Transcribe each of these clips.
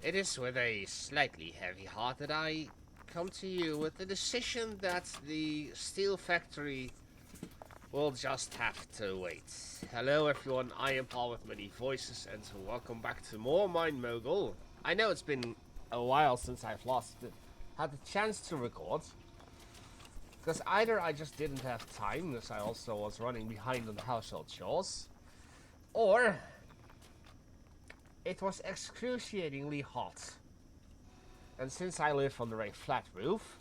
It is with a slightly heavy heart that I come to you with the decision that the steel factory will just have to wait. Hello everyone, I am Paul with many voices and welcome back to more Mind Mogul. I know it's been a while since I've had the chance to record. Because either I just didn't have time, because I also was running behind on the household chores, or it was excruciatingly hot. And since I live under a flat roof,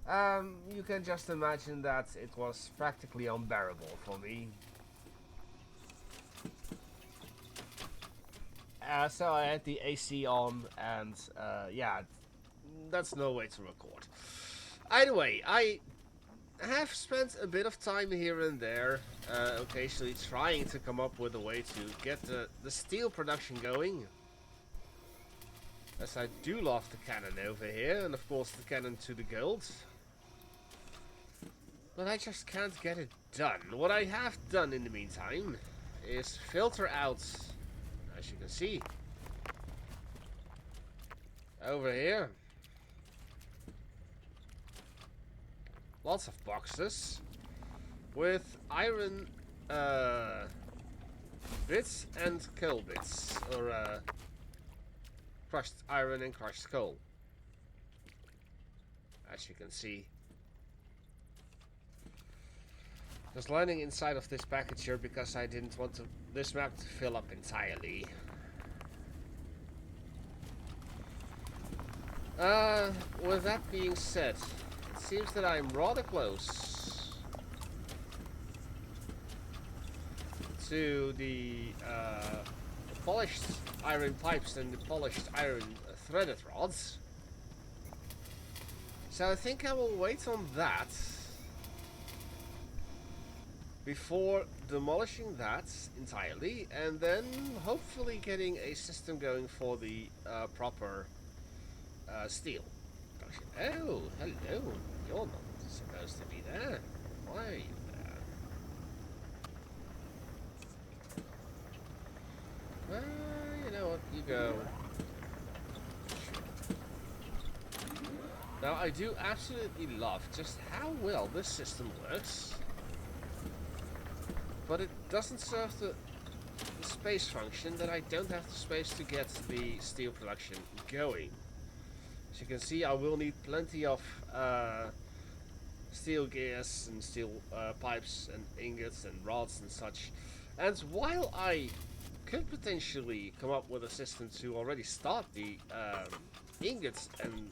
you can just imagine that it was practically unbearable for me. So I had the AC on, and yeah, that's no way to record. Either way, I have spent a bit of time here and there, occasionally trying to come up with a way to get the steel production going. As I do love the cannon over here, and of course the cannon to the gold. But I just can't get it done. What I have done in the meantime is filter out, as you can see, over here, lots of boxes with iron bits and coal bits, or crushed iron and crushed coal. As you can see, just lining inside of this package here because I didn't want this map to fill up entirely. With that being said, it seems that I'm rather close to the polished iron pipes and the polished iron threaded rods. So I think I will wait on that before demolishing that entirely, and then hopefully getting a system going for the proper steel production. Oh, hello. You're not supposed to be there. Why are you there? You know what? You go. Now, I do absolutely love just how well this system works. But it doesn't serve the space function that I don't have the space to get the steel production going. As you can see, I will need plenty of steel gears and steel pipes and ingots and rods and such. And while I could potentially come up with a system to already start the ingots and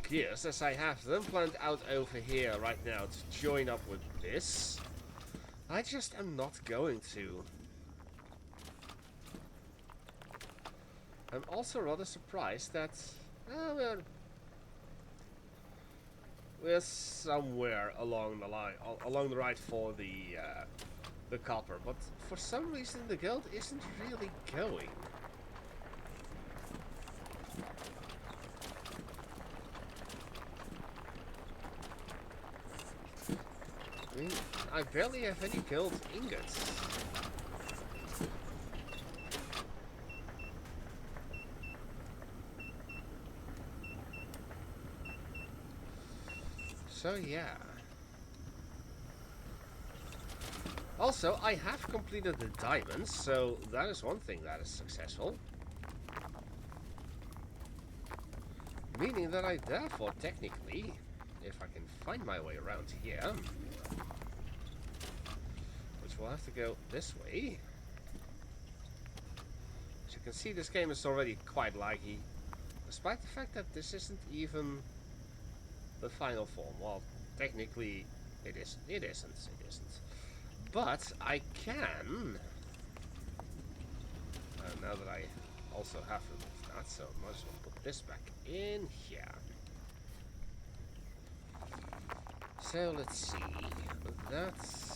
gears, as I have them planned out over here right now to join up with this, I just am not going to. I'm also rather surprised that we're somewhere along the line, along the right for the copper, but for some reason the gold isn't really going. I mean, I barely have any gold ingots. So yeah. Also, I have completed the diamonds, so that is one thing that is successful. Meaning that I therefore technically, if I can find my way around here, which will have to go this way. As you can see, this game is already quite laggy, despite the fact that this isn't even the final form. Well, technically it is. It isn't. But I can. Now that I also have removed that, so I might as well put this back in here. So let's see. That's.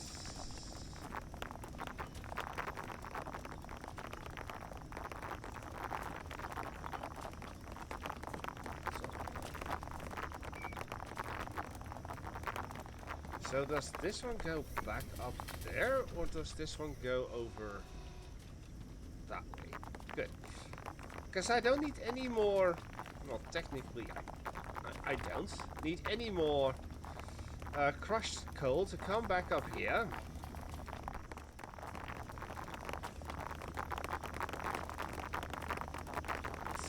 So does this one go back up there, or does this one go over that way? good. Because I don't need any more... Well, technically, I don't need any more crushed coal to come back up here.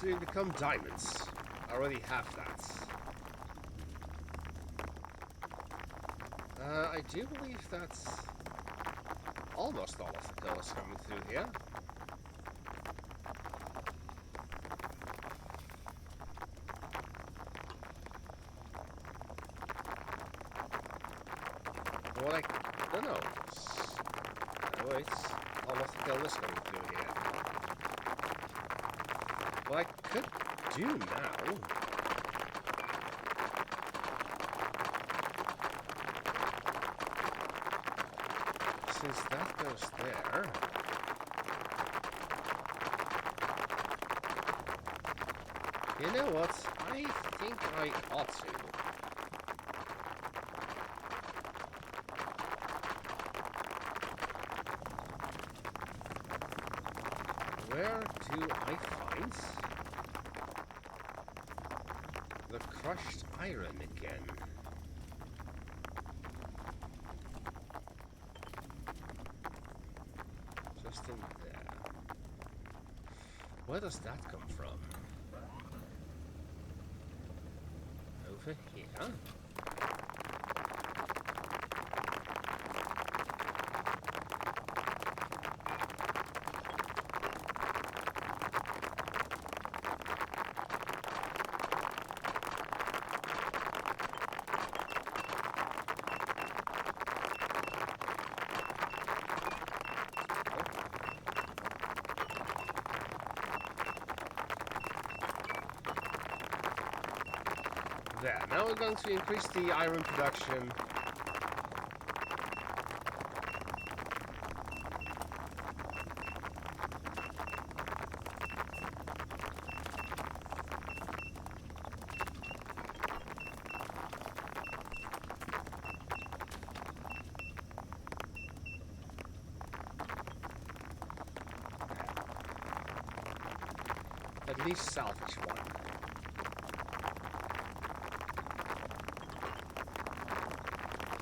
To become diamonds. I already have that. I do believe that's almost all of the colors coming through here. What I don't know. Oh, wait, all of the colors coming through here. What I could do now. Since that goes there, you know what? I think I ought to. Where do I find the crushed iron again? Just in there. Where does that come from? Over here? There. Now we're going to increase the iron production. At least salvage one.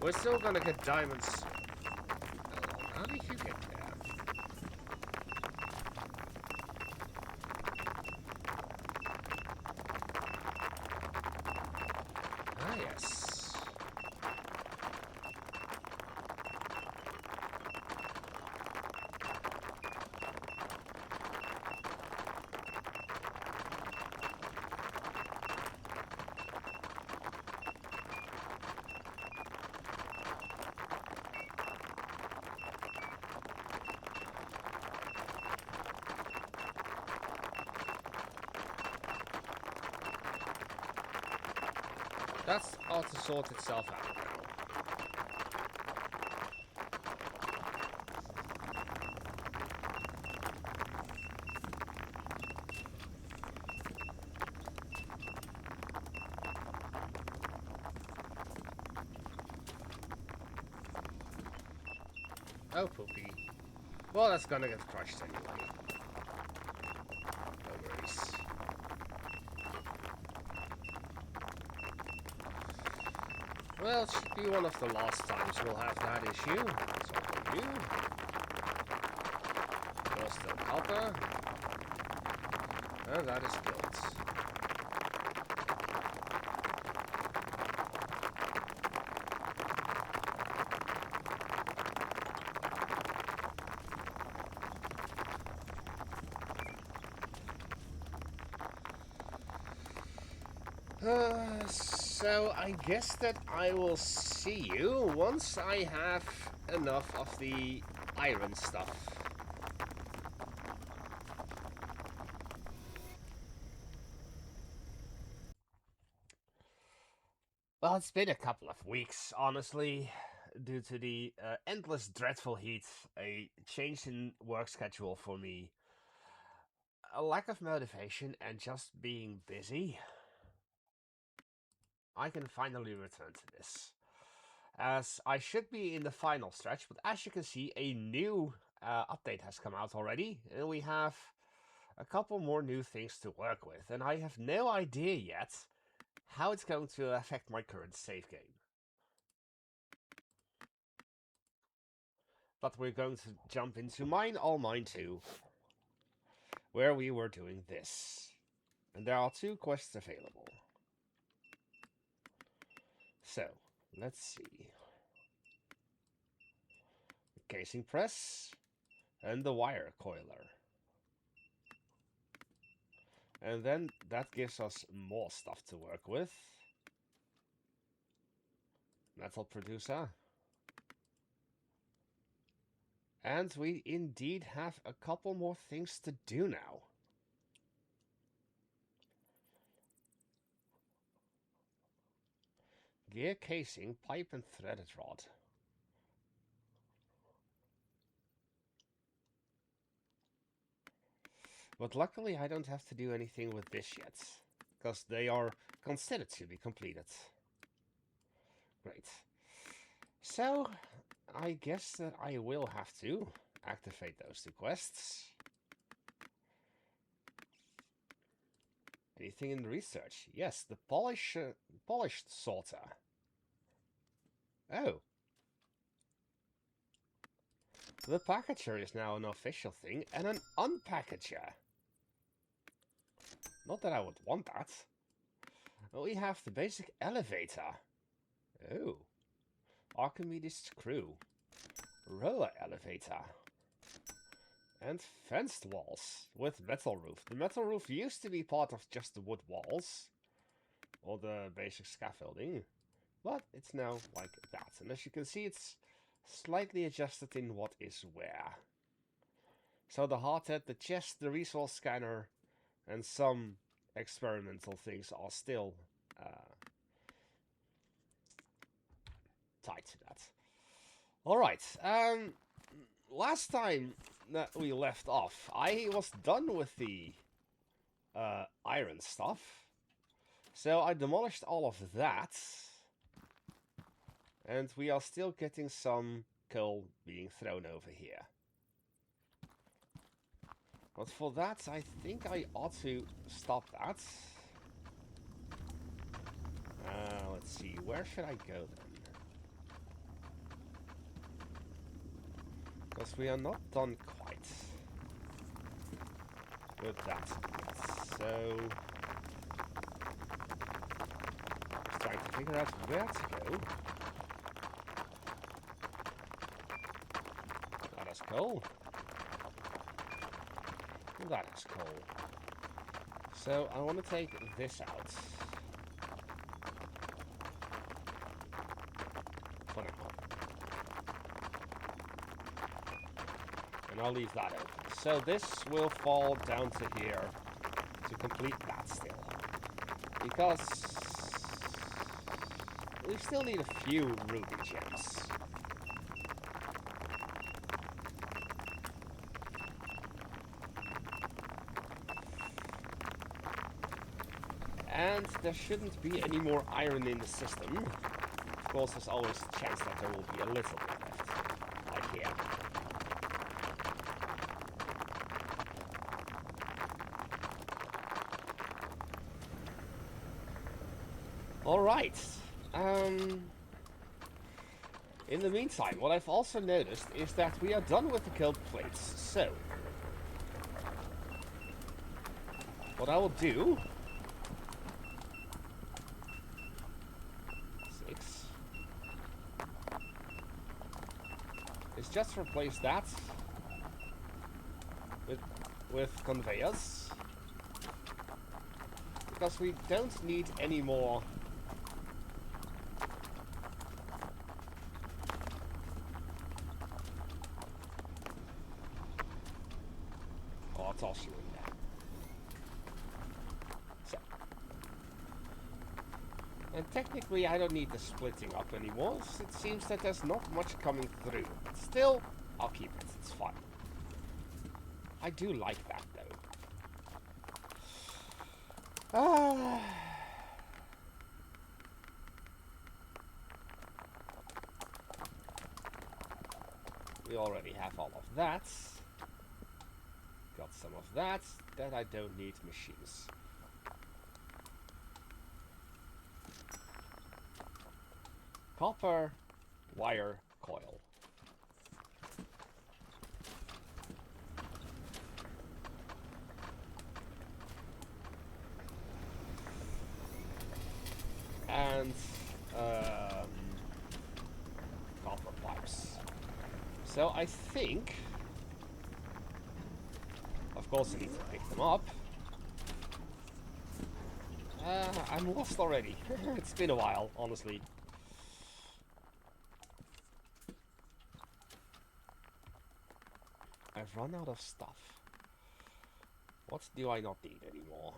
We're still gonna get diamonds. How did you get there? Ah, yes. That's all to sort itself out now. Oh, poopy. Well, that's gonna get crushed anyway. No worries. Well, it should be one of the last times we'll have that issue. That's all we do. There's still copper. And that is built. So I guess that I will see you once I have enough of the iron stuff. Well, it's been a couple of weeks, honestly, due to the endless dreadful heat, a change in work schedule for me, a lack of motivation, and just being busy. I can finally return to this, as I should be in the final stretch, but as you can see, a new update has come out already, and we have a couple more new things to work with, and I have no idea yet how it's going to affect my current save game. But we're going to jump into Mine All Mine 2, where we were doing this. And there are 2 quests available. So, let's see. The casing press and the wire coiler. And then that gives us more stuff to work with. Metal producer. And we indeed have a couple more things to do now. Gear casing, pipe and threaded rod. But luckily I don't have to do anything with this yet, because they are considered to be completed. Great. So, I guess that I will have to activate those 2 quests. Anything in research? Yes, the polished sorter. Oh. The packager is now an official thing, and an unpackager. Not that I would want that. We have the basic elevator. Oh. Archimedes screw. Roller elevator. And fenced walls with metal roof. The metal roof used to be part of just the wood walls, or the basic scaffolding, but it's now like that. And as you can see, it's slightly adjusted in what is where. So the hardhead, the chest, the resource scanner, and some experimental things are still tied to that. Alright, last time that we left off, I was done with the iron stuff. So I demolished all of that. And we are still getting some coal being thrown over here. But for that, I think I ought to stop that. Let's see, where should I go then? Because we are not done quite with that yet. So, just trying to figure out where to go. That is coal. That is coal. So I want to take this out. For now. And I'll leave that open. So this will fall down to here to complete that still. Because we still need a few ruby gems. And there shouldn't be any more iron in the system. Of course, there's always a chance that there will be a little bit left. Like here. Alright. In the meantime, what I've also noticed is that we are done with the cold plates. So, what I will do... is just replace that with conveyors, because we don't need any more I'll toss you in there. So, and technically I don't need the splitting up anymore. It seems that there's not much coming through. Still, I'll keep it. It's fun. I do like that, though. We already have all of that. Got some of that. Then I don't need machines. Copper wire coil. And copper pipes. So I think, of course, I need to pick them up. I'm lost already. It's been a while, honestly. I've run out of stuff. What do I not need anymore?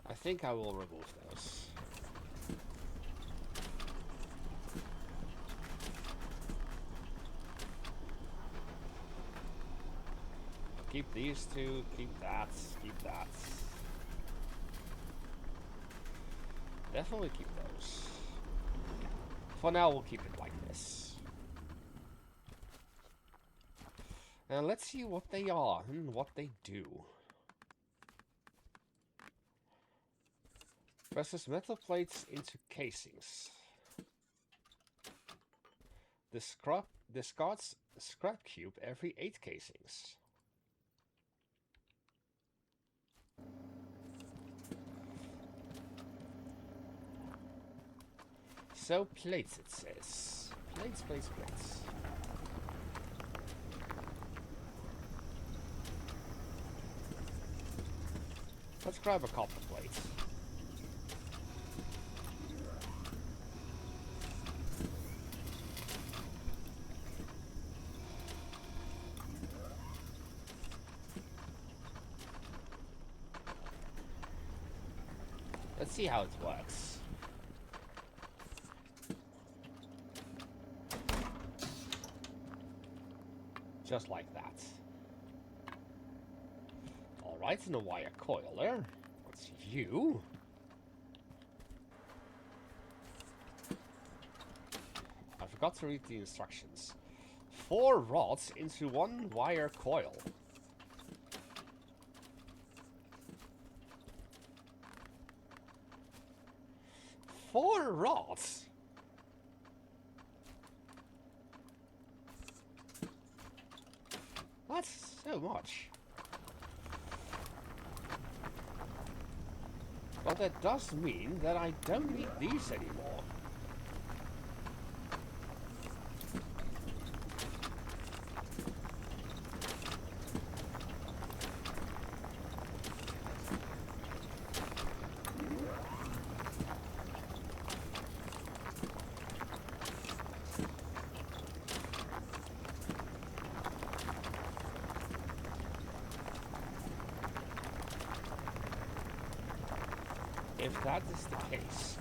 I think I will remove those. Keep these two, keep that, keep that. Definitely keep those. For now, we'll keep it like this. And let's see what they are and what they do. Presses metal plates into casings. Discards scrap cube every 8 casings. So plates, it says. Plates, plates, plates. Let's grab a copper plate. Let's see how it works. Just like that. Alright, and a wire coil there. What's you? I forgot to read the instructions. 4 rods into 1 wire coil. Four rods? That's so much. But that does mean that I don't need these anymore. If that is the case,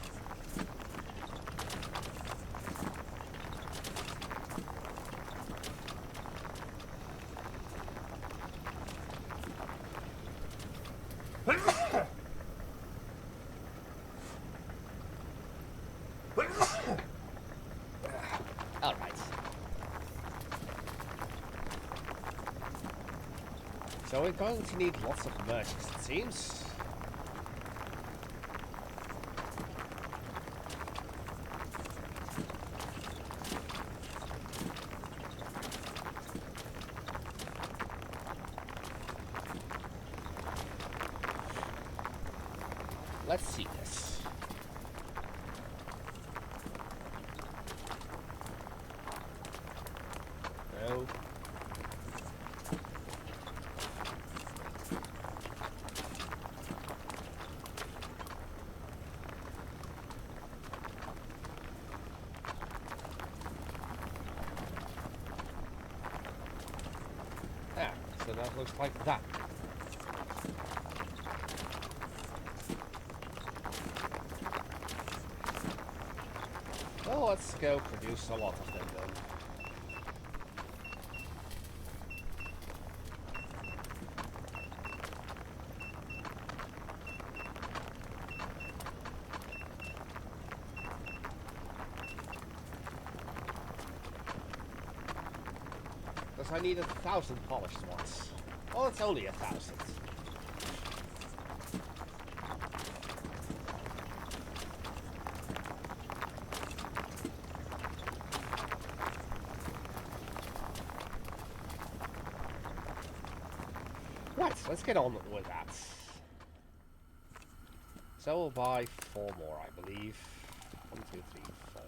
all right. So we're going to need lots of merges, it seems. Let's see this. No. Ah, so that looks like that. Well, let's go produce a lot of them then. I need 1,000 polished ones. Well, it's only 1,000. Right, let's get on with that. So we'll buy 4 more, I believe. 1, 2, 3, 4.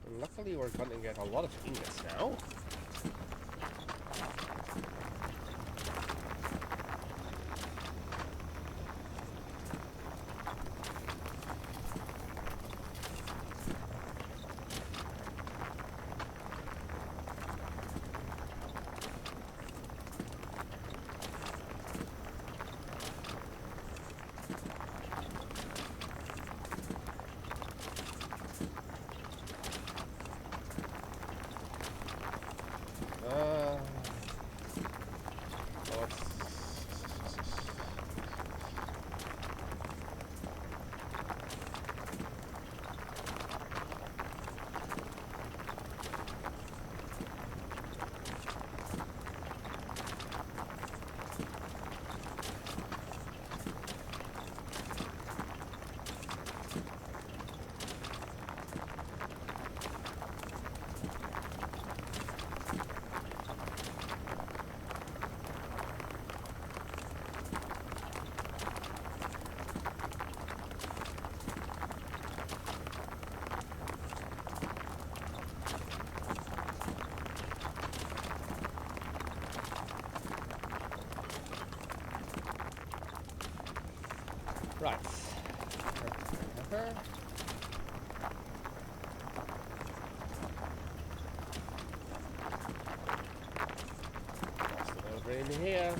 And luckily we're gonna get a lot of ingots now. Right. Lost it over in here.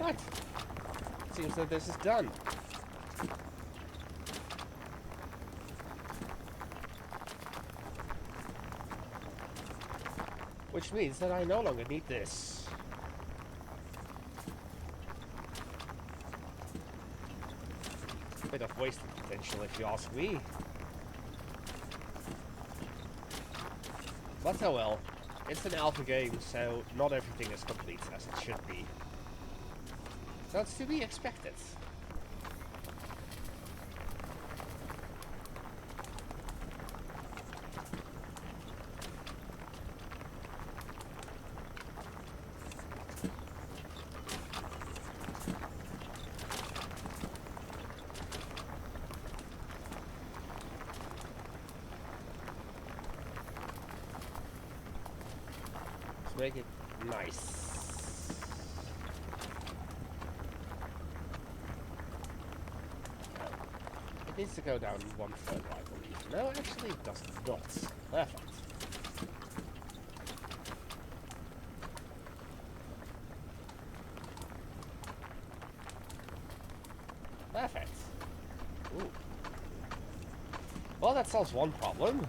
Right. Seems that this is done. Which means that I no longer need this. Bit of wasted potential if you ask me. But oh well. It's an alpha game, so not everything is complete as it should be. That's to be expected. Let's make it nice. It needs to go down 1/3, I believe. No, actually it does not. Perfect. Perfect. Ooh. Well, that solves one problem.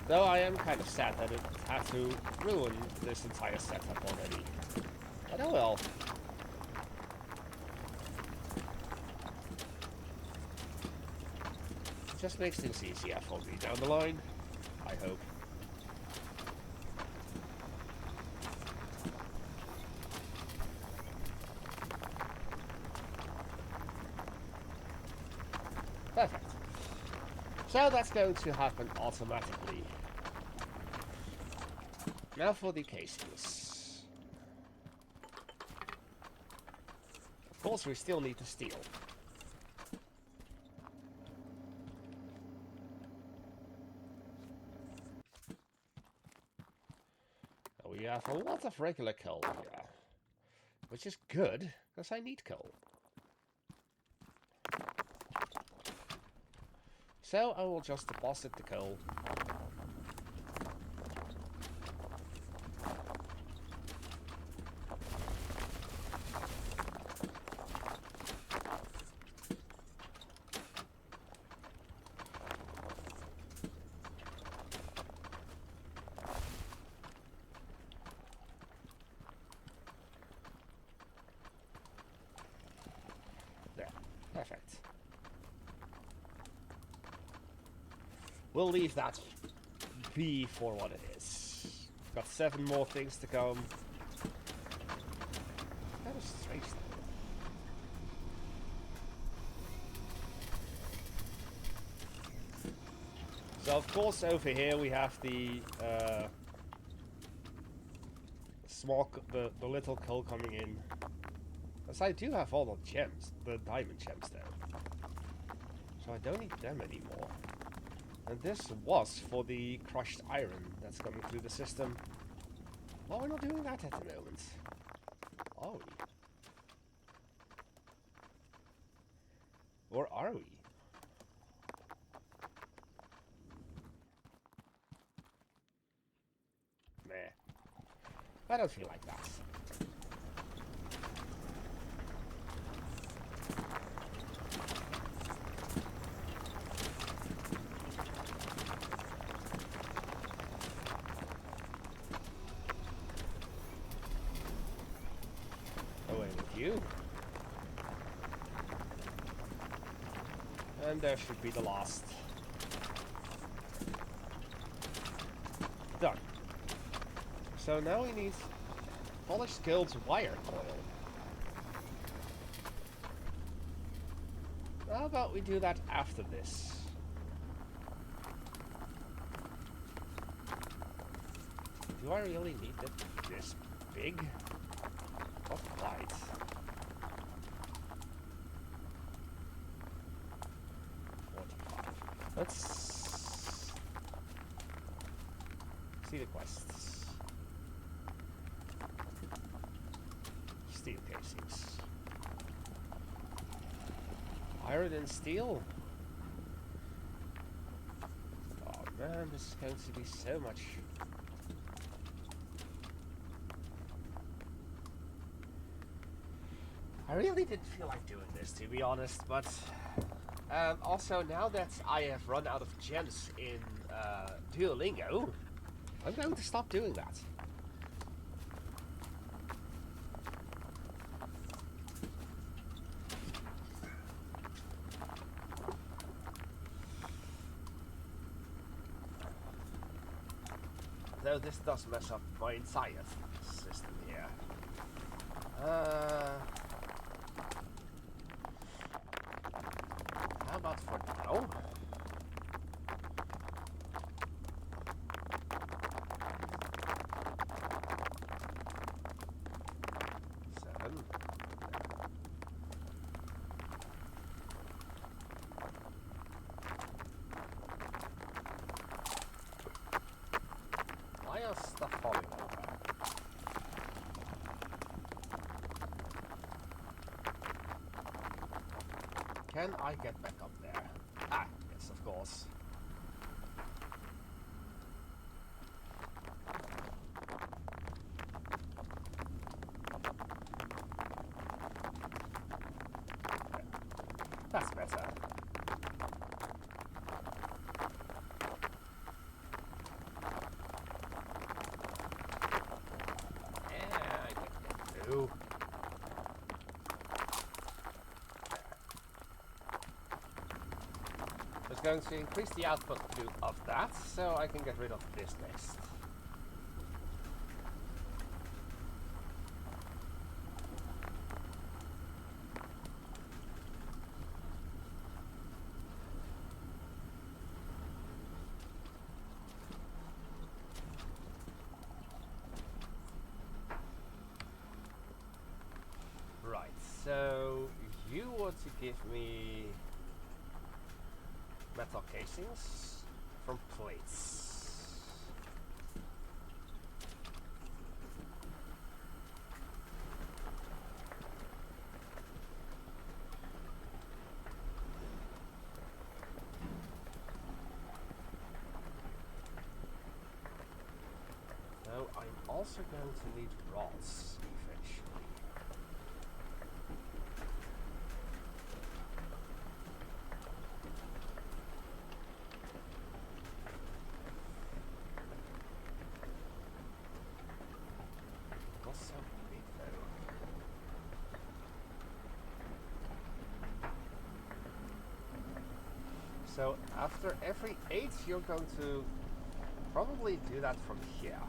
Though I am kind of sad that it had to ruin this entire setup already. But oh well. Just makes things easier for me down the line, I hope. Perfect. So that's going to happen automatically. Now for the casings. Of course, we still need the steel. We have a lot of regular coal here, which is good, because I need coal. So I will just deposit the coal. There, perfect. We'll leave that be for what it is. Got 7 more things to come. That is strange. So of course over here we have the the little coal coming in. Because I do have all the gems, the diamond gems though. So I don't need them anymore. And this was for the crushed iron that's coming through the system. Well, we're not doing that at the moment. Are we? Or are we? Meh. I don't feel like that. Away with you. And there should be the last. Done. So now we need polished gold wire coil. How about we do that after this? Do I really need it this big? Not quite. Let's see the quests. Steel casings. Iron and steel? Oh man, this is going to be so much. I really didn't feel like doing this, to be honest, but also now that I have run out of gems in Duolingo, I'm going to stop doing that. Though this does mess up my entire system here. How about for now? Seven. Why is stuff falling over? Can I get back up there? Ah, yes, of course. That's better. Yeah, I can get through. going to increase the output of that, so I can get rid of this next. Right, so you want to give me metal casings from plates. So I'm also going to need rods eventually. Not so big though. So after every 8 you're going to probably do that from here.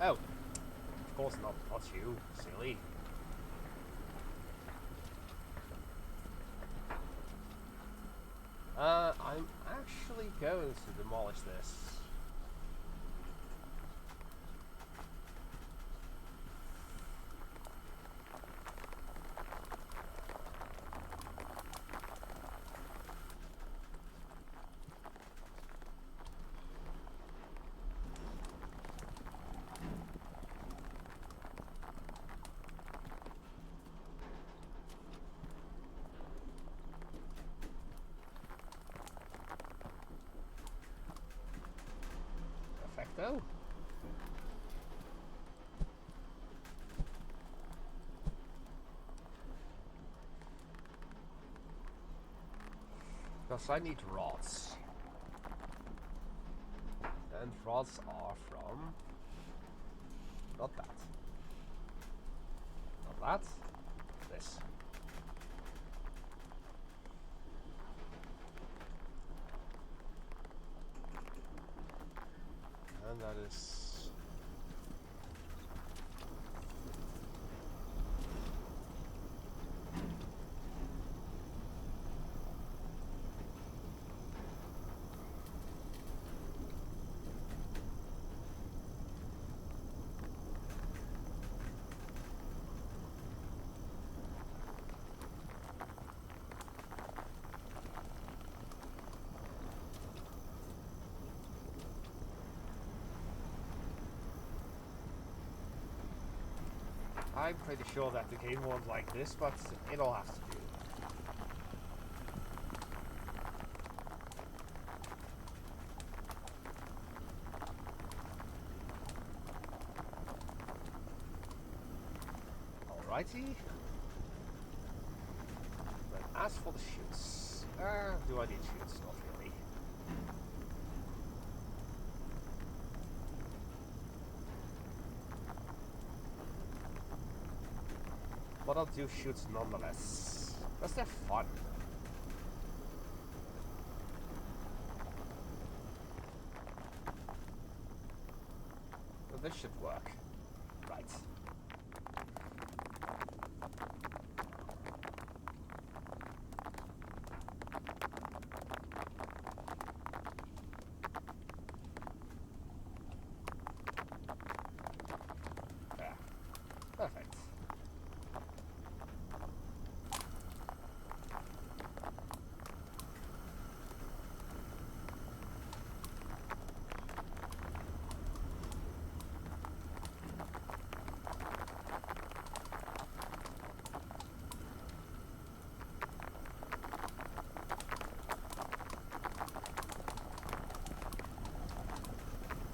Oh, of course not you, silly. I'm actually going to demolish this. Perfecto. Because I need rods. And rods are from... not that. Not that. This. And that is... I'm pretty sure that the game won't like this, but it'll have to do. Alrighty. But as for the shoots, do I need shoots? Not really. But I'll do shoots nonetheless. Because they're fun. So this should work. Right. There. Perfect.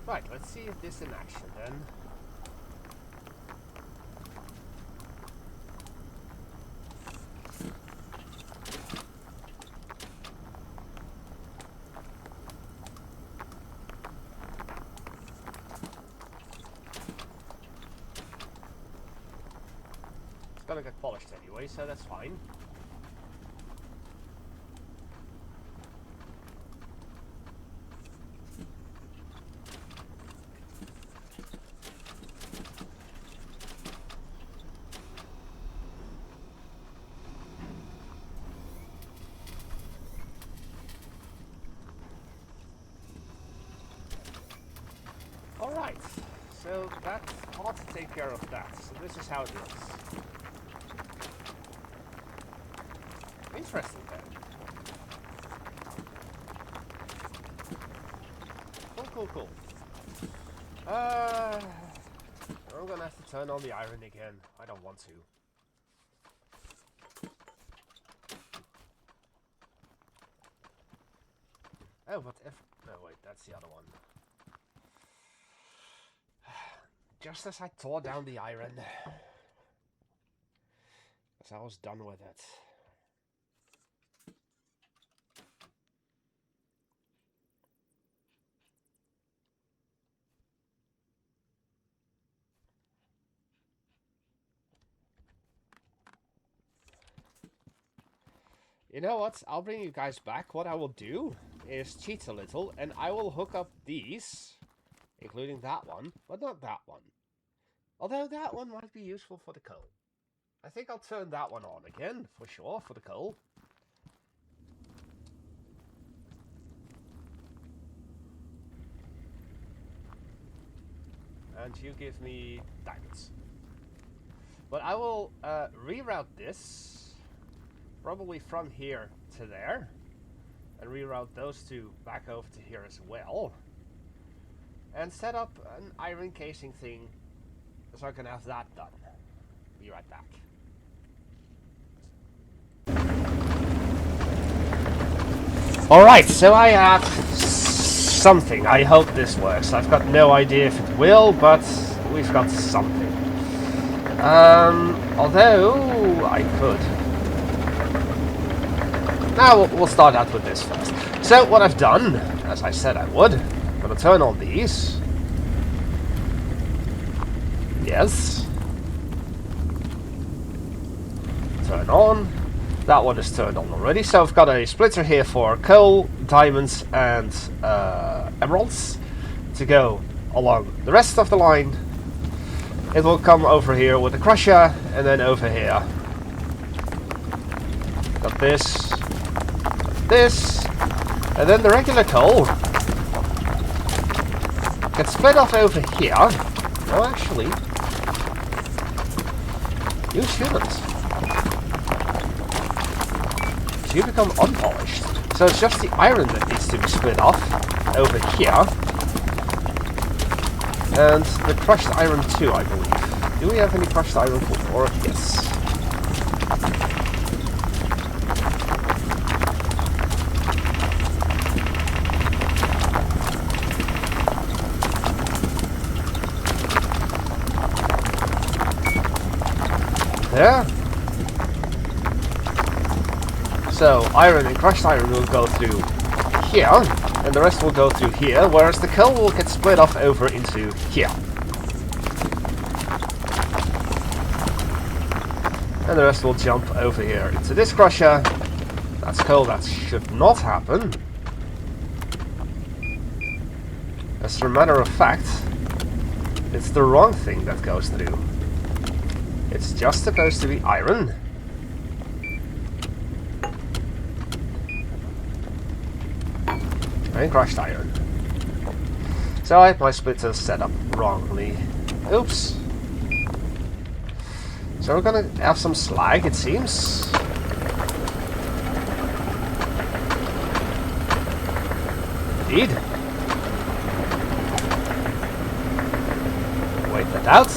Right, let's see if this in action then. It's gonna get polished anyway, so that's fine. Alright, so that ought to take care of that. So this is how it looks. Interesting then. Cool. I'm gonna have to turn on the iron again. I don't want to. Oh, but if... No, wait, that's the other one. Just as I tore down the iron. As I was done with it. You know what? I'll bring you guys back. What I will do is cheat a little, and I will hook up these, including that one, but not that one. Although that one might be useful for the coal. I think I'll turn that one on again, for sure, for the coal. And you give me diamonds. But I will reroute this, probably from here to there, and reroute those two back over to here as well. And set up an iron casing thing, so I can have that done. Be right back. Alright, so I have something. I hope this works. I've got no idea if it will, but we've got something. Although I could. Now we'll start out with this first. So what I've done, as I said I would, I'm gonna turn on these. Yes. Turn on. That one is turned on already. So I've got a splitter here for coal, diamonds, and emeralds to go along the rest of the line. It will come over here with the crusher, and then over here. Got this, and then the regular coal gets split off over here. Oh, actually, you shouldn't. You become unpolished. So it's just the iron that needs to be split off over here. And the crushed iron too, I believe. Do we have any crushed iron for? Yes. There. So iron and crushed iron will go through here, and the rest will go through here, whereas the coal will get split off over into here. And the rest will jump over here into this crusher. That's coal, that should not happen. As a matter of fact, it's the wrong thing that goes through. It's just supposed to be iron. And crushed iron. So I had my splitter set up wrongly. Oops. So we're gonna have some slag, it seems. Indeed. Wait that out.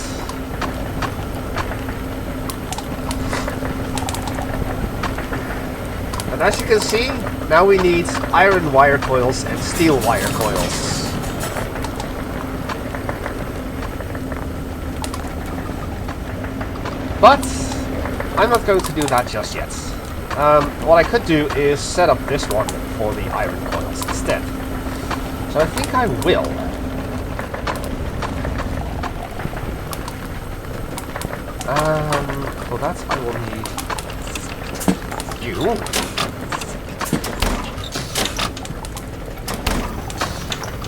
And as you can see, now we need iron wire coils and steel wire coils. But I'm not going to do that just yet. What I could do is set up this one for the iron coils instead. So I think I will. For that I will need you.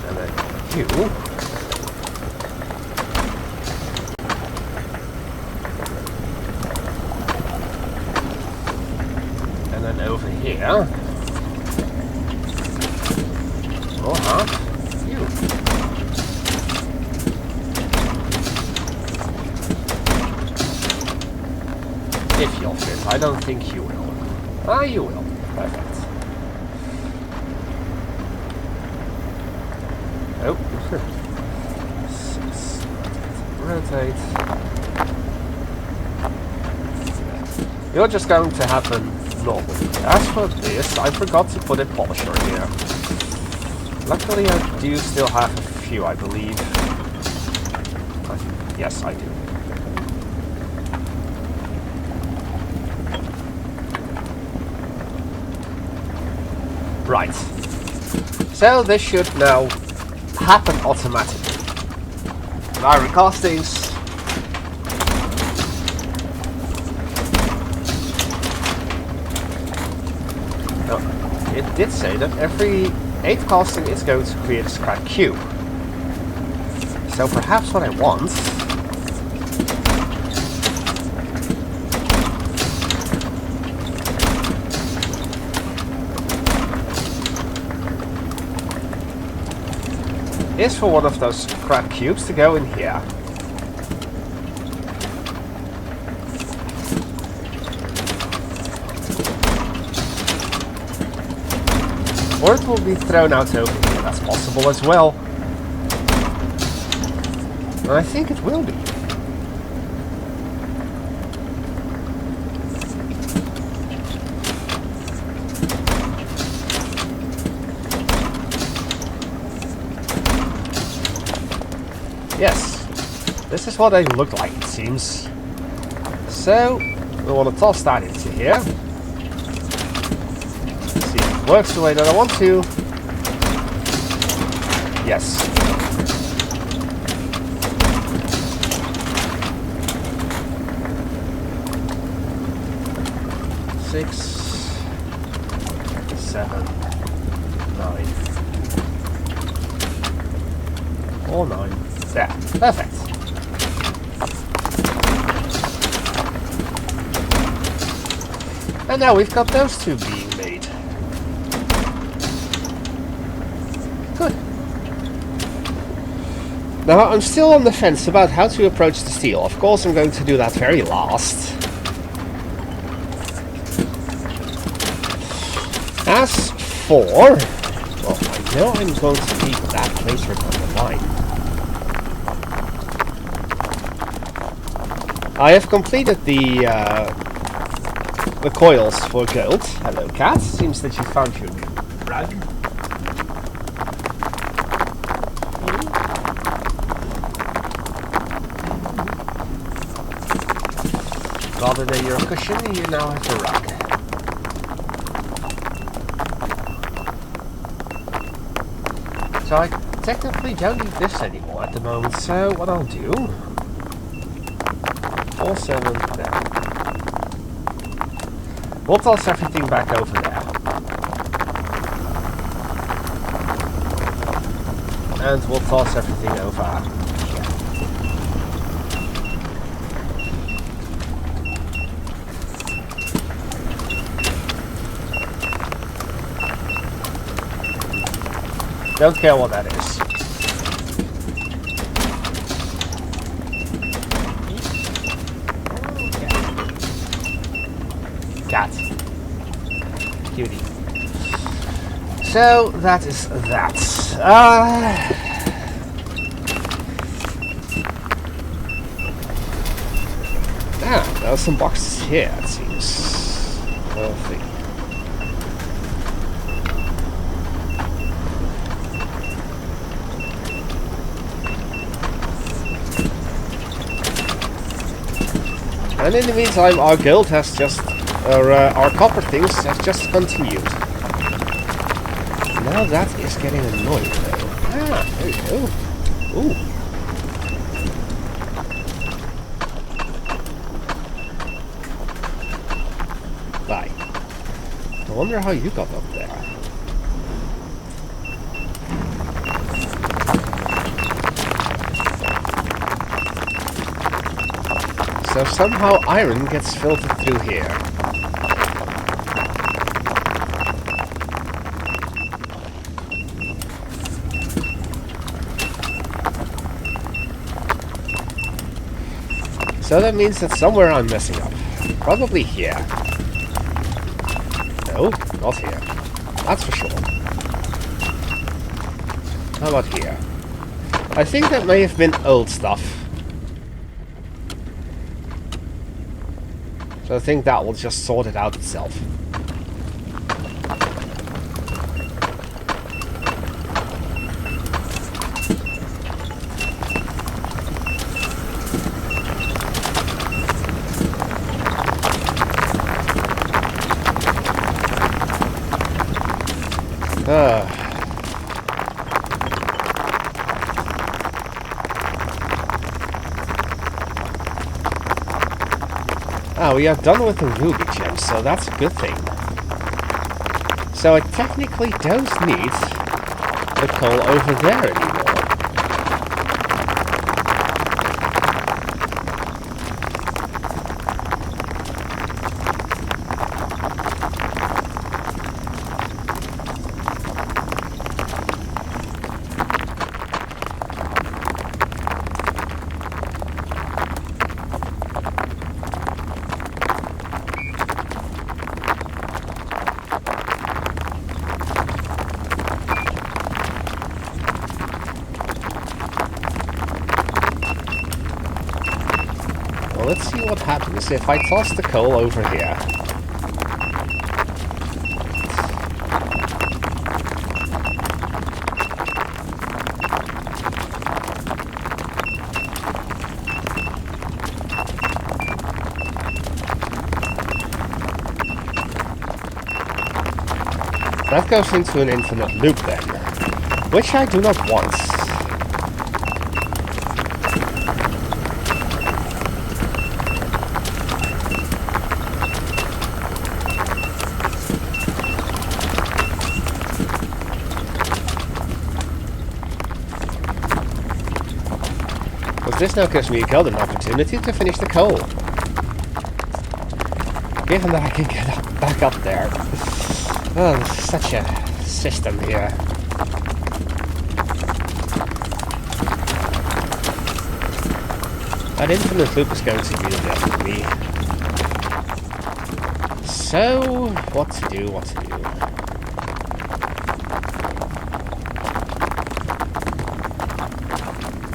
And then you. And then over here we'll have you. If you'll fit. I don't think you will. Ah, you will. Perfect. Oh. 6. Rotate. You're just going to happen normally. As for this, I forgot to put a polisher here. Luckily, I do still have a few, I believe. Yes, I do. Right. So this should now happen automatically. Iron castings. No, it did say that every 8 casting is going to create a scrap cube. So perhaps what I want is for one of those scrap cubes to go in here. Or it will be thrown out over here, that's possible as well. And I think it will be. Yes, this is what they look like, it seems. So, we want to toss that into here. See if it works the way that I want to. Yes. Six, 7, 9, 4, 9. There, perfect. And now we've got those two being made. Good. Now I'm still on the fence about how to approach the steel. Of course I'm going to do that very last. As for... well, I know I'm going to need that later down the line. I have completed the coils for gold. Hello, cat. Seems that you found your new rug. Rather than your cushion, you now have a rug. So I technically don't need this anymore at the moment, so what I'll do... 4, 7, there. We'll toss everything back over there. And we'll toss everything over here. Don't care what that is. Cat. Cutie. So, that is that. There are some boxes here, it seems. We'll see. And in the meantime, our gold has just, or our copper things have just continued. Now that is getting annoying though. Ah, there you go. Ooh. Bye. I wonder how you got up there. So somehow iron gets filtered through here. So that means that somewhere I'm messing up. Probably here. No, not here. That's for sure. How about here? I think that may have been old stuff. So I think that will just sort it out itself. Ah, we are done with the ruby gems, so that's a good thing. So I technically don't need the coal over there anymore. Let's see what happens if I toss the coal over here. That goes into an infinite loop then, which I do not want. This now gives me a golden opportunity to finish the coal. Given that I can get back up there. Oh, this is such a system here. That infinite loop is going to be the death of me. So, what to do, what to do.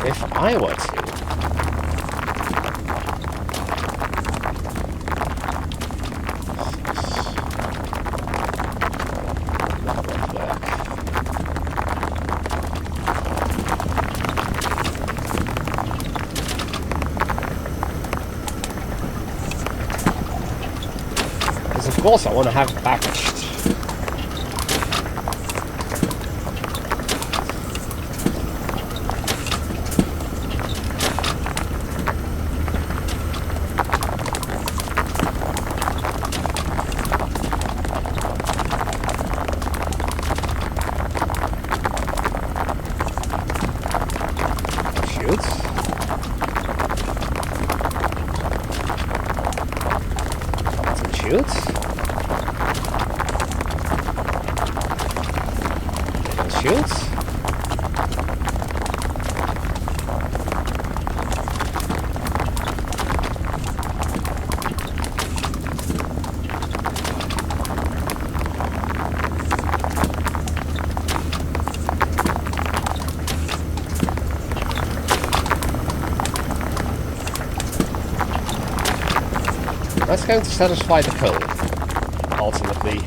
If I were to... Of course I want to have it packaged. Shoot. Shoot. Shields. That's going to satisfy the code, ultimately.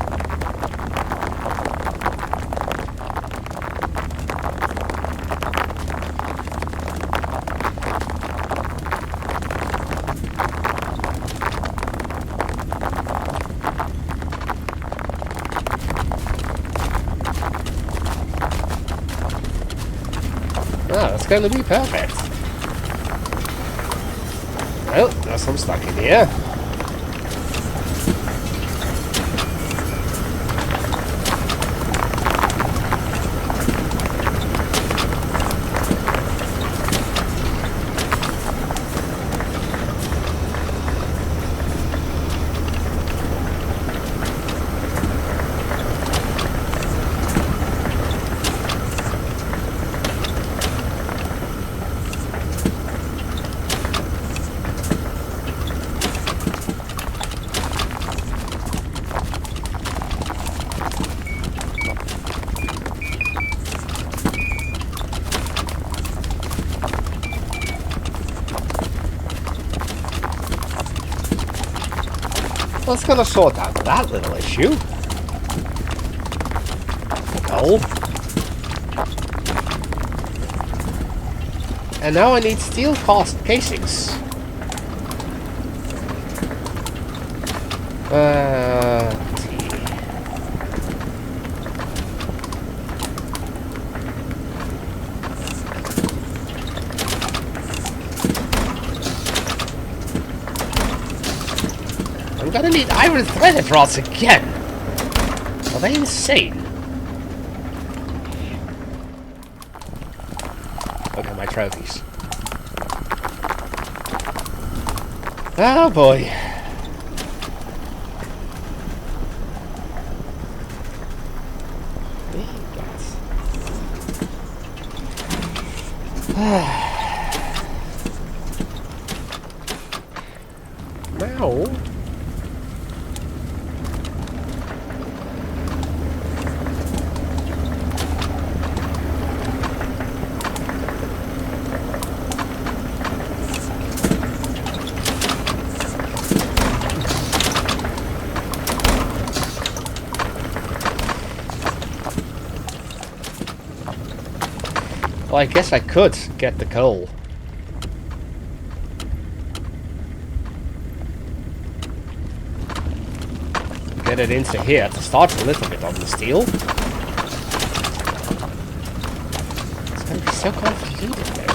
going to be perfect. Well, there's some stuck in here. That's gonna sort out that little issue. Coal. And now I need steel casings. I'm gonna need iron threaded rods again. Are they insane? Look at my trophies. Oh boy. Now. Well, I guess I could get the coal. Get it into here to start a little bit on the steel. It's gonna be so complicated though.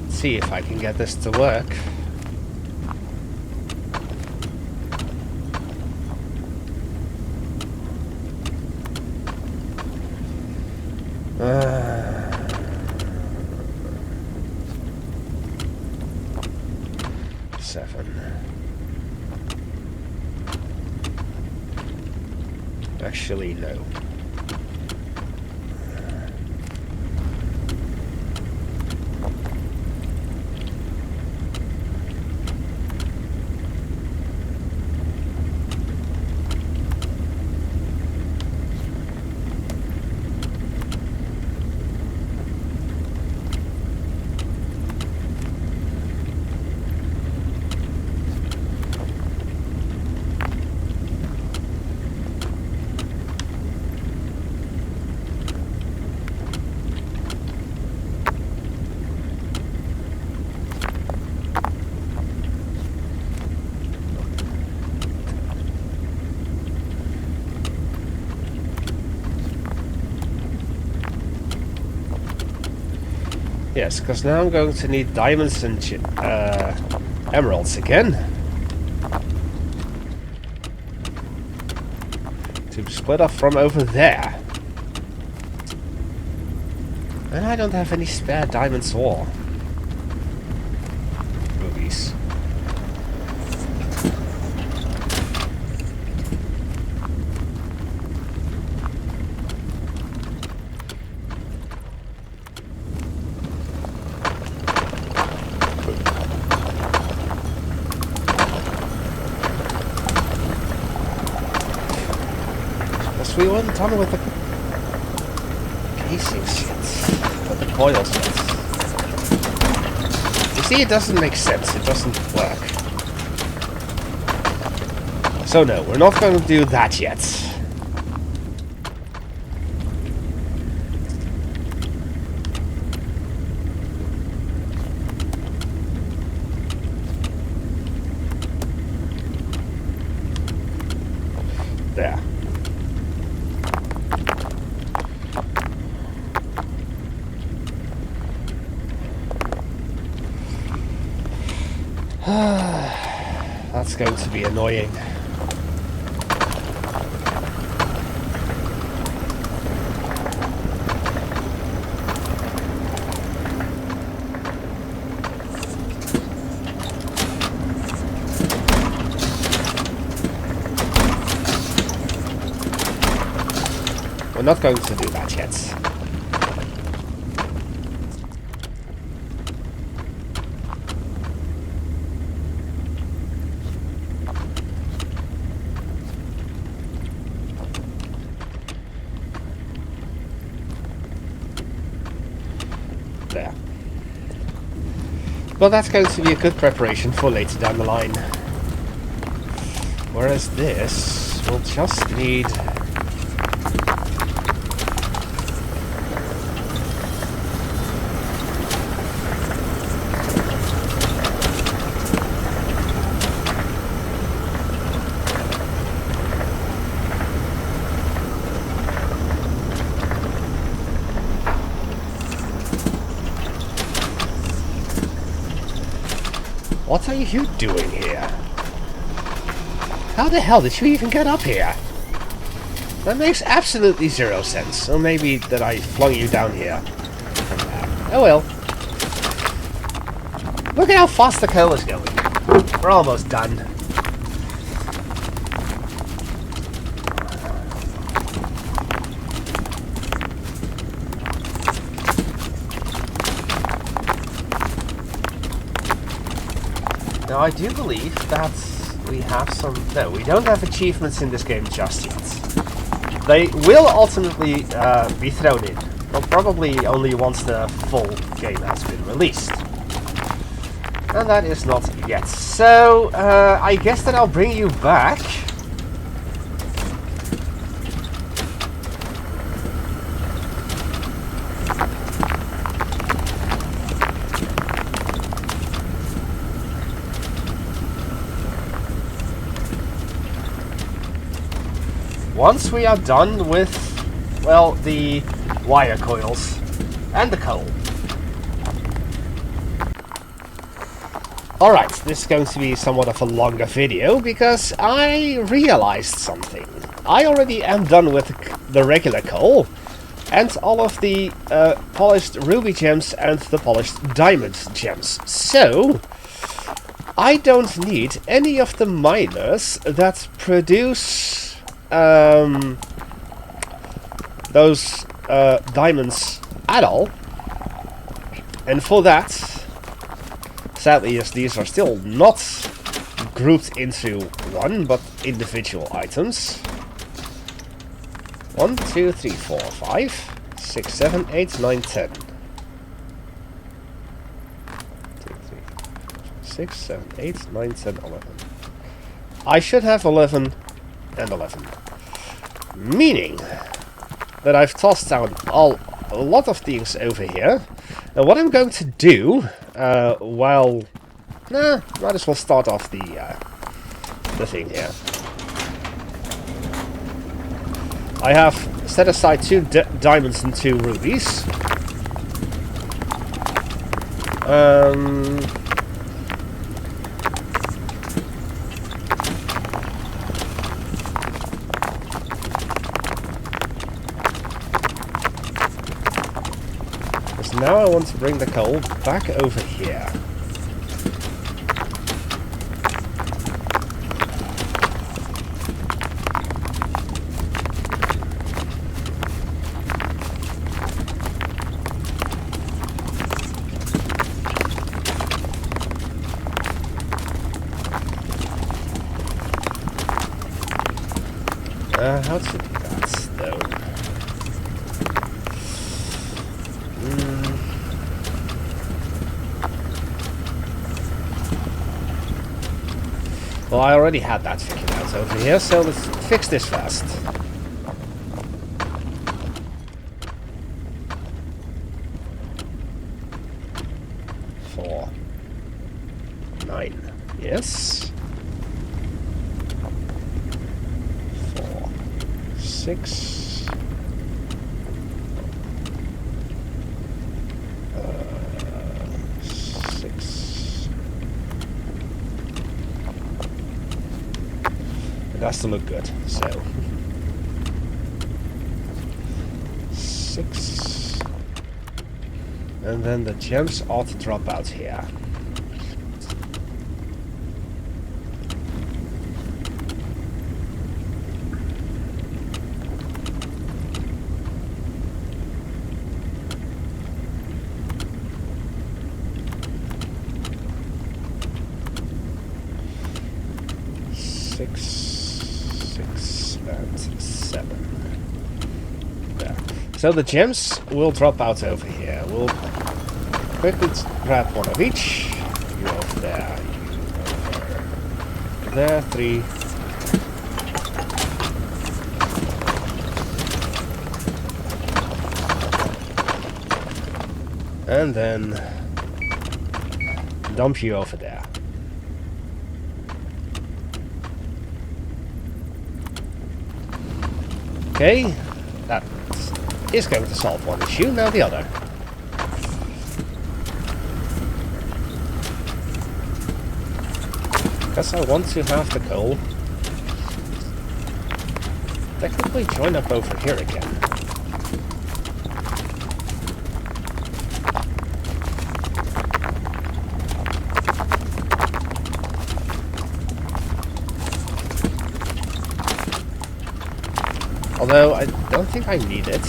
See if I can get this to work. Seven. Actually, no. Yes, because now I'm going to need diamonds and emeralds again. To split off from over there. And I don't have any spare diamonds or rubies. we weren't done with the casings yet. With the coils yet. You see, it doesn't make sense. It doesn't work. So no, we're not going to do that yet. There. That's going to be annoying. We're not going to do that yet. There. Well, that's going to be a good preparation for later down the line. Whereas this will just need... What are you doing here? How the hell did you even get up here? That makes absolutely zero sense. Or maybe that I flung you down here. Oh well. Look at how fast the coal is going. We're almost done. Now I do believe that we have some... No, we don't have achievements in this game just yet. They will ultimately be thrown in, but probably only once the full game has been released. And that is not yet. So, I guess that I'll bring you back. Once we are done with, well, the wire coils and the coal. Alright, this is going to be somewhat of a longer video because I realized something. I already am done with the regular coal and all of the polished ruby gems and the polished diamond gems. So, I don't need any of the miners that produce those diamonds at all. And for that, sadly, as these are still not grouped into one, but individual items. 1, 2, 3, 4, 5, 6, 7, 8, 9, 10. 2, 3, 6, 7, 8, 9, 10, 11. I should have 11 and 11. Meaning that I've tossed down a lot of things over here. And what I'm going to do, might as well start off the thing here. I have set aside 2 diamonds and 2 rubies. Now I want to bring the coal back over here. How to do that? though. Well, I already had that figured out over here, so let's fix this fast. 4, 9. Yes. 4, 6. 6. It has to look good, so 6. And then the gems ought to drop out here. Six and 7. There. So the gems will drop out over here. We'll quickly grab one of each. You over there. You over there. 3. And then dump you over there. Okay, that is going to solve one issue, now the other. Because I want to have the coal technically join up over here again. Although, I don't think I need it.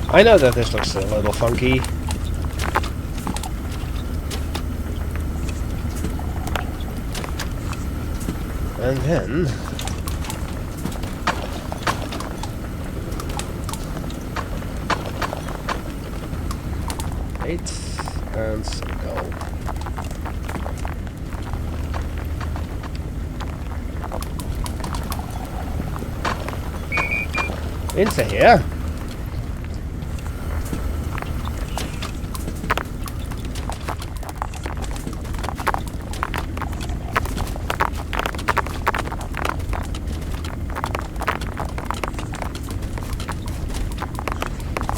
I know that this looks a little funky. And then... eight and some gold. Into here.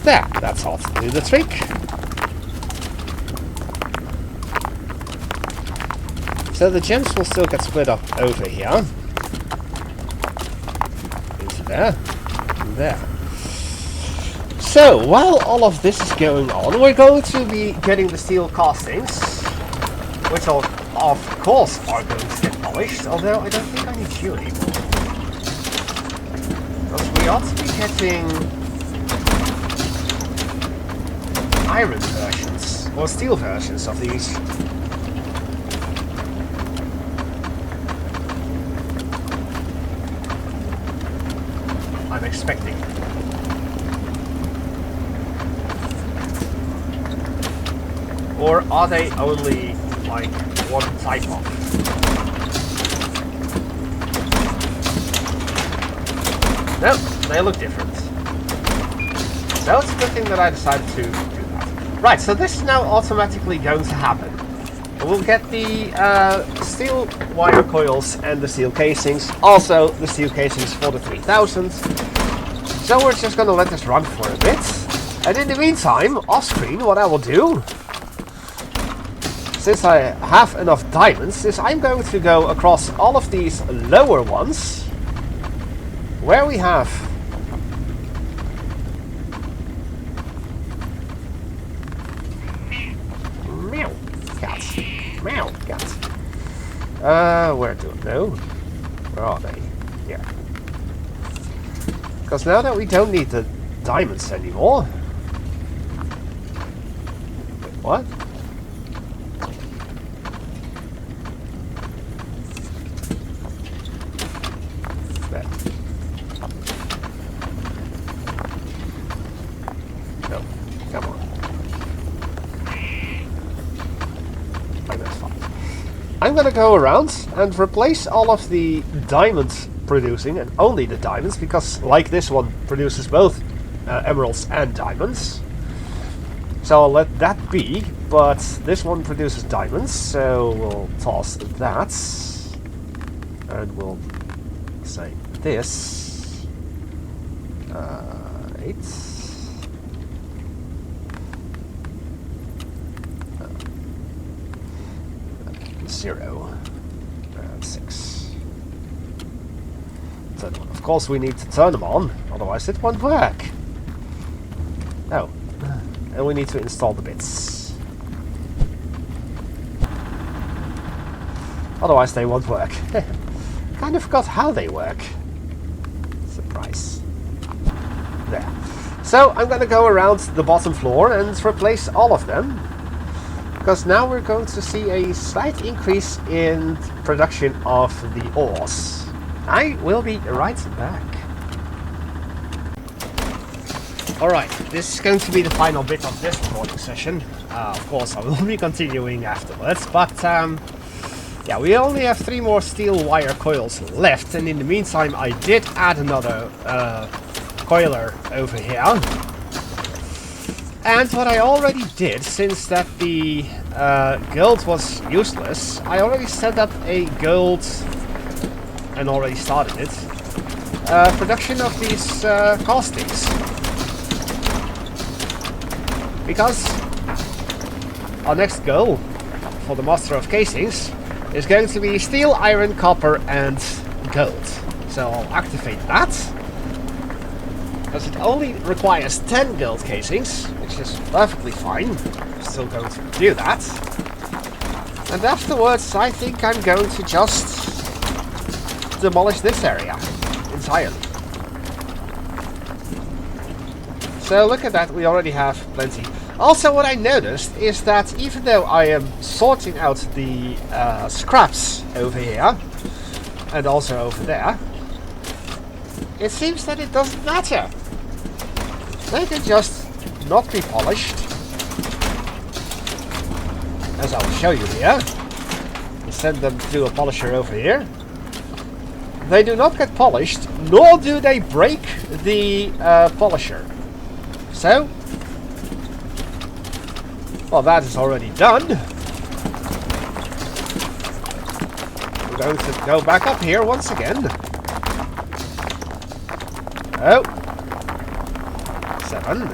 There, that's how to do the trick. So the gems will still get split up over here. Into there. And there. So, while all of this is going on, we're going to be getting the steel castings, which of course are going to get polished, although I don't think I need you anymore. Because we ought to be getting iron versions, or steel versions of these. I'm expecting. Or are they only, like, one type of? No, they look different. So it's a good thing that I decided to do that. Right, so this is now automatically going to happen. We'll get the steel wire coils and the steel casings. Also the steel casings for the 3000. So we're just gonna let this run for a bit. And in the meantime, off screen, what I will do, since I have enough diamonds, is I'm going to go across all of these lower ones, where we have meow cats, meow cats. Where do I know? Where are they? Here. Because now that we don't need the diamonds anymore. Wait, what? There. No, come on. Like that's fine. I'm gonna go around and replace all of the diamonds producing, and only the diamonds, because like this one produces both emeralds and diamonds. So I'll let that be, but this one produces diamonds, so we'll toss that. And we'll say this. 8. 0. And 6. Of course we need to turn them on, otherwise it won't work. Oh. And we need to install the bits. Otherwise they won't work. Kind of forgot how they work. Surprise. There. So I'm gonna go around the bottom floor and replace all of them. Because now we're going to see a slight increase in production of the ores. I will be right back. Alright, this is going to be the final bit of this recording session. Of course, I will be continuing afterwards, but yeah, we only have 3 more steel wire coils left, and in the meantime I did add another coiler over here. And what I already did, since that the gold was useless, I already set up a gold, and already started it, production of these castings. Because our next goal for the Master of Casings is going to be steel, iron, copper and gold. So I'll activate that. Because it only requires 10 gold casings, which is perfectly fine. I'm still going to do that. And afterwards I think I'm going to just demolish this area entirely. So look at that, we already have plenty. Also what I noticed is that even though I am sorting out the scraps over here, and also over there, it seems that it doesn't matter. They can just not be polished, as I will show you here. We'll send them to a polisher over here. They do not get polished, nor do they break the polisher. So, well, that is already done. We're going to go back up here once again. Oh. 7.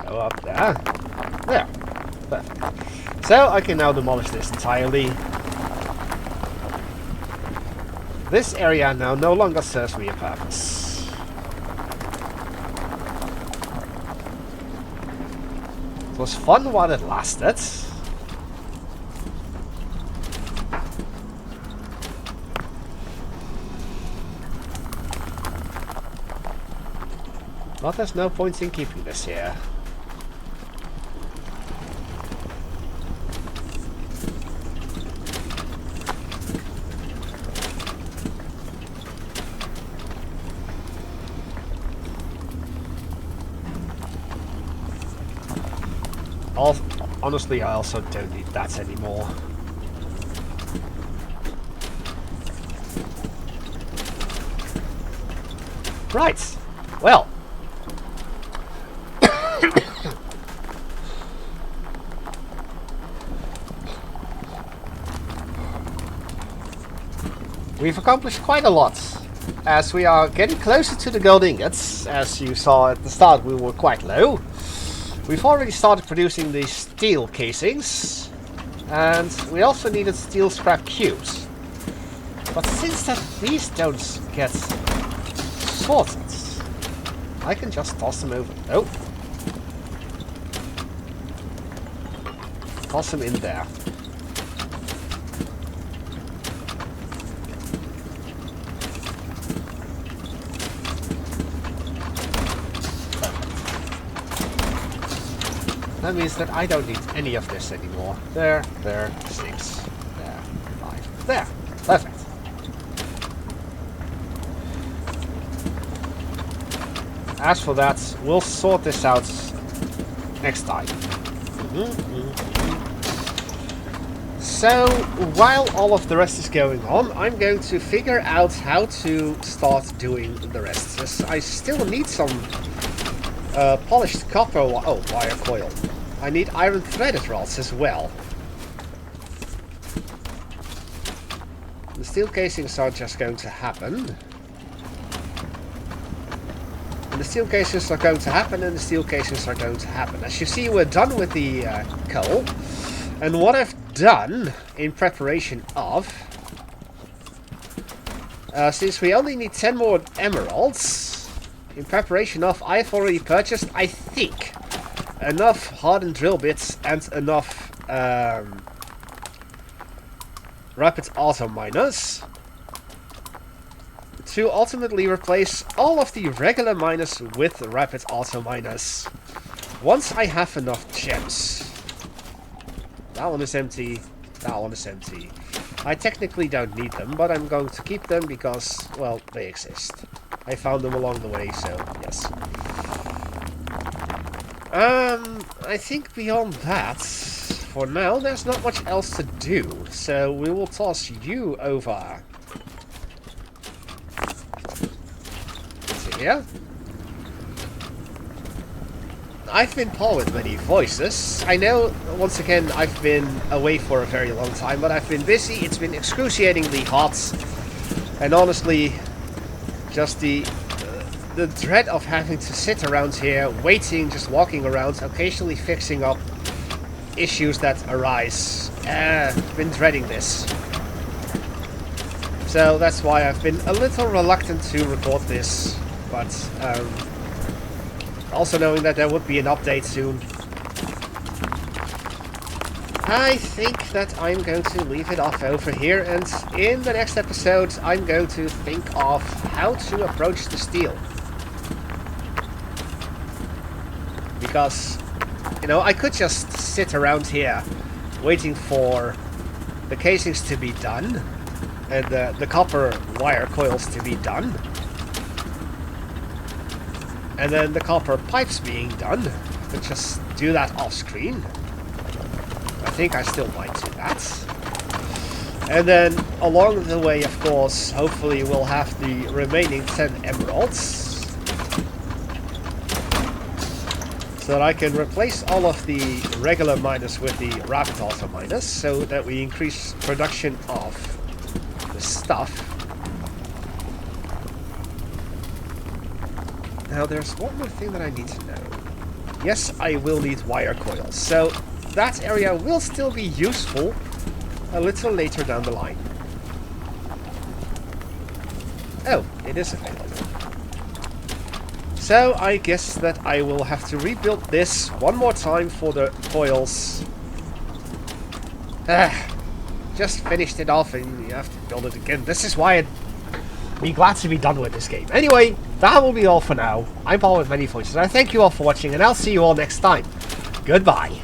Go up there. There. Perfect. So I can now demolish this entirely. This area now no longer serves me a purpose. It was fun while it lasted. But there's no point in keeping this here. Honestly, I also don't need that anymore. Right. Well, we've accomplished quite a lot. As we are getting closer to the gold ingots, as you saw at the start we were quite low. We've already started producing the steel casings, and we also needed steel scrap cubes. But since these don't get sorted, I can just toss them over. Oh. Toss them in there. That means that I don't need any of this anymore. There, 6, there, 5, there. Perfect. As for that, we'll sort this out next time. So, while all of the rest is going on, I'm going to figure out how to start doing the rest. Yes, I still need some polished copper wire coil. I need iron threaded rods as well. The steel casings are just going to happen. And the steel casings are going to happen, and the steel casings are going to happen. As you see, we're done with the coal. And what I've done in preparation of... since we only need 10 more emeralds, in preparation of, I've already purchased, I think, enough hardened drill bits and enough rapid auto miners to ultimately replace all of the regular miners with rapid auto miners. Once I have enough gems. That one is empty. That one is empty. I technically don't need them, but I'm going to keep them because, well, they exist. I found them along the way, so yes. I think beyond that, for now, there's not much else to do. So we will toss you over to here. I've been Paul with many voices. I know, once again, I've been away for a very long time, but I've been busy. It's been excruciatingly hot. And honestly, just the dread of having to sit around here, waiting, just walking around, occasionally fixing up issues that arise. Been dreading this. So that's why I've been a little reluctant to record this, but also knowing that there would be an update soon. I think that I'm going to leave it off over here, and in the next episode I'm going to think of how to approach the steel. Because, you know, I could just sit around here waiting for the casings to be done and the copper wire coils to be done. And then the copper pipes being done. I could just do that off screen. I think I still might do that. And then along the way, of course, hopefully we'll have the remaining 10 emeralds. So that I can replace all of the regular miners with the rapid auto miners, so that we increase production of the stuff. Now there's one more thing that I need to know. Yes, I will need wire coils, so that area will still be useful a little later down the line. Oh, it is available. So I guess that I will have to rebuild this one more time for the coils. Just finished it off and you have to build it again. This is why I'd be glad to be done with this game. Anyway, that will be all for now. I'm Paul with many voices. I thank you all for watching, and I'll see you all next time. Goodbye.